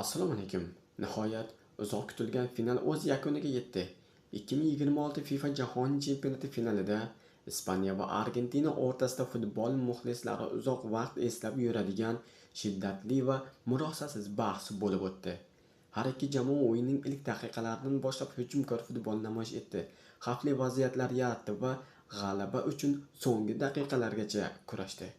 Assalomu alaykum. Nihoyat uzoq kutilgan final o'z yakuniga yetdi. 2026 FIFA Jahon Chempionati finalida Ispaniya va Argentina o'rtasida futbol muxlislari uzoq vaqt eslab yuradigan shiddatli va murosasiz bahs bo'lib o'tdi. Har ikki jamoa o'yinning ilk daqiqalaridan boshlab hujumkor futbol namoyish etdi. Xavfli vaziyatlar yaratdi va g'alaba uchun so'nggi daqiqalargacha kurashdi.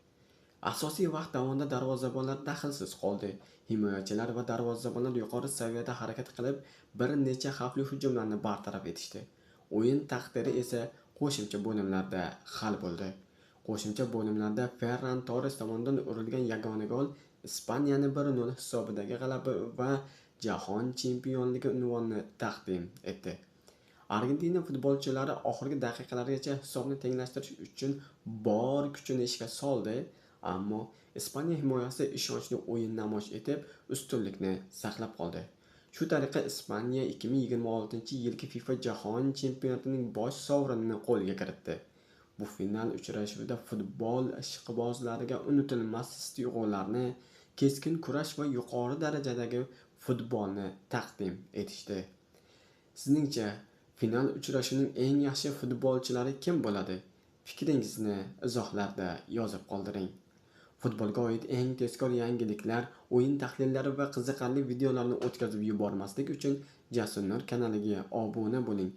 Asosiy vaqt davomida darvozabonlar daxlsiz qoldi. Himoyachilar va darvozabonlar yuqori saviyada harakat qilib, bir necha xavfli hujumlarni bartaraf etishdi. O'yin taqdiri esa qo'shimcha bo'limlarda hal bo'ldi. Qo'shimcha bo'limlarda Ferran Torres tomonidan urilgan yagona gol Ispaniyani 1-0 hisobidagi g'alaba va jahon chempionligi unvonini taqdim etdi. Argentina futbolchilari oxirgi daqiqalargacha hisobni tenglashtirish uchun bor kuchini ishga soldi, ammo Ispaniya himoyasi ishonchli o'yin namoyish etib, ustunlikni saqlab qoldi. Shu tariqa Ispaniya 2026-yilgi FIFA Jahon Chempionatining bosh sovrinini qo'lga kiritdi. Bu final uchrashuvida futbol ishqibozlariga unutilmas his-tuyg'ularni, keskin kurash va yuqori darajadagi futbolni taqdim etishdi. Sizningcha, final uchrashuvining eng yaxshi futbolchilari kim bo'ladi? Fikringizni izohlarda yozib qoldiring. Futbolga oid eng tezkor yangiliklar, o'yin tahlillari va qiziqarli videolarni o'tkazib yubormaslik uchun Jasur Nur kanaliga obuna bo'ling.